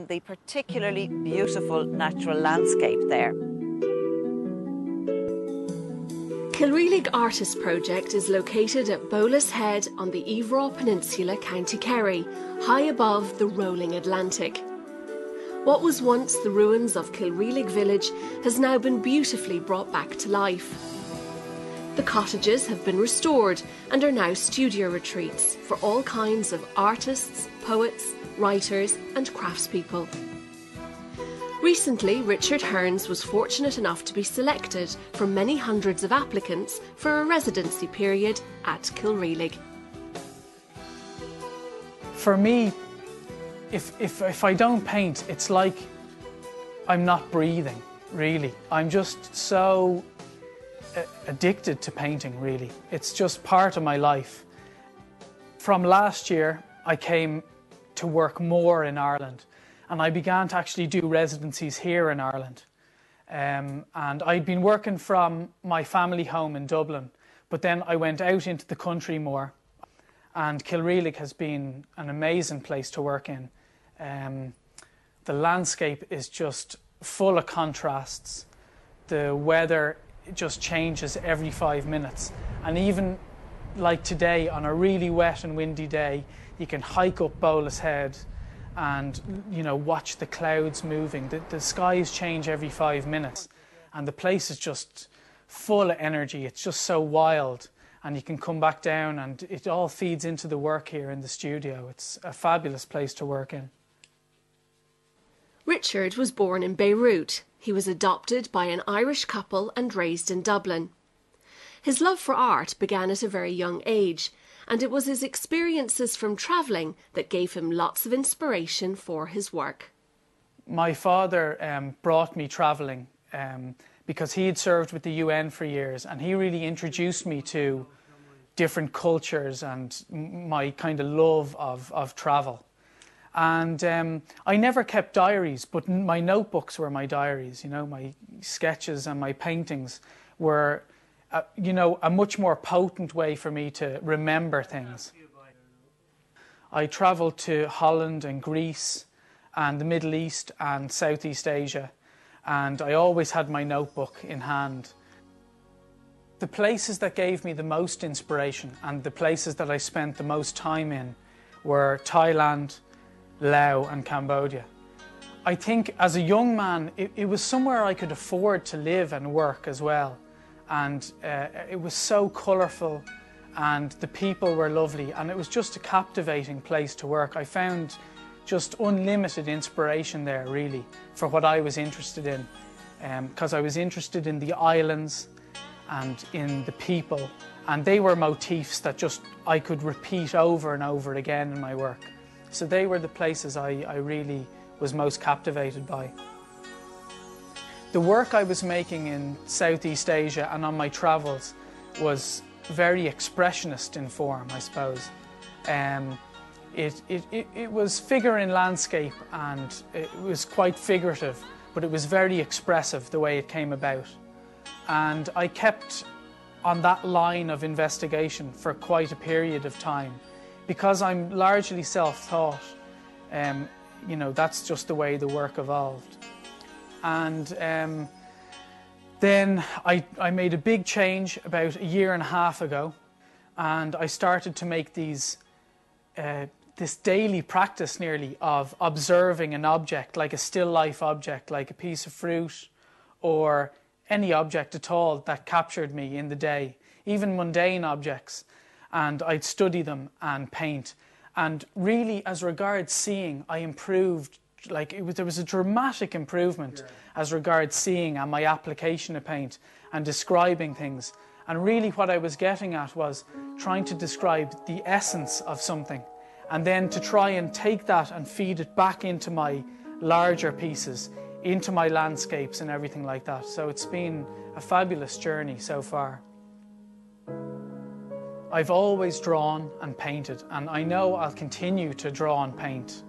The particularly beautiful natural landscape there. Kilreelig Artist Project is located at Bowlis Head on the Iveragh Peninsula, County Kerry, high above the rolling Atlantic. What was once the ruins of Kilreelig village has now been beautifully brought back to life. The cottages have been restored and are now studio retreats for all kinds of artists, poets, writers and craftspeople. Recently, Richard Hearns was fortunate enough to be selected from many hundreds of applicants for a residency period at Kilreelig. For me, if I don't paint, it's like I'm not breathing, really. I'm just so addicted to painting, really. It's just part of my life. From last year, I came to work more in Ireland, and I began to actually do residencies here in Ireland. And I'd been working from my family home in Dublin, but then I went out into the country more, and Kilreelig has been an amazing place to work in. The landscape is just full of contrasts. The weather just changes every 5 minutes, and even like today on a really wet and windy day, you can hike up Bowlis Head and, you know, watch the clouds moving. The skies change every 5 minutes, and the place is just full of energy. It's just so wild, and you can come back down and it all feeds into the work here in the studio. It's a fabulous place to work in. Richard was born in Beirut. He was adopted by an Irish couple and raised in Dublin. His love for art began at a very young age, and it was his experiences from travelling that gave him lots of inspiration for his work. My father brought me travelling because he had served with the UN for years, and he really introduced me to different cultures and my kind of love of travel. And I never kept diaries, but my notebooks were my diaries. You know, my sketches and my paintings were you know, a much more potent way for me to remember things. I travelled to Holland and Greece and the Middle East and Southeast Asia, and I always had my notebook in hand. The places that gave me the most inspiration and the places that I spent the most time in were Thailand, Laos and Cambodia. I think as a young man, it was somewhere I could afford to live and work as well. And it was so colourful, and the people were lovely, and it was just a captivating place to work. I found just unlimited inspiration there, really, for what I was interested in, because I was interested in the islands and in the people, and they were motifs that just I could repeat over and over again in my work. So they were the places I really was most captivated by. The work I was making in Southeast Asia and on my travels was very expressionist in form, I suppose. It was figure in landscape, and it was quite figurative, but it was very expressive the way it came about. And I kept on that line of investigation for quite a period of time. Because I'm largely self-taught, you know, that's just the way the work evolved. And then I made a big change about 1.5 years ago, and I started to make this daily practice nearly of observing an object, like a still life object, like a piece of fruit or any object at all that captured me in the day, even mundane objects, and I'd study them and paint. And really, as regards seeing, I improved. There was a dramatic improvement as regards seeing and my application of paint and describing things. And really what I was getting at was trying to describe the essence of something, and then to try and take that and feed it back into my larger pieces, into my landscapes and everything like that. So it's been a fabulous journey so far. I've always drawn and painted, and I know I'll continue to draw and paint,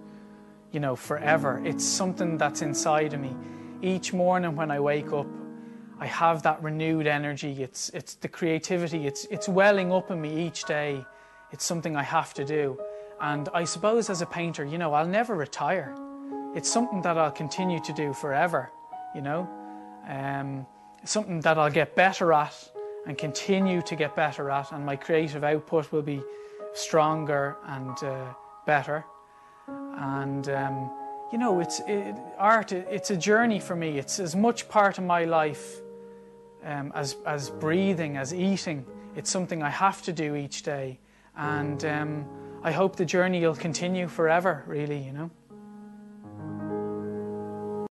you know, forever. It's something that's inside of me. Each morning when I wake up, I have that renewed energy. It's the creativity. It's welling up in me each day. It's something I have to do. And I suppose as a painter, you know, I'll never retire. it's something that I'll continue to do forever, you know. Something that I'll get better at and continue to get better at, and my creative output will be stronger and better. And you know, art, it's a journey for me. It's as much part of my life as breathing, as eating. It's something I have to do each day, and I hope the journey will continue forever, really, you know.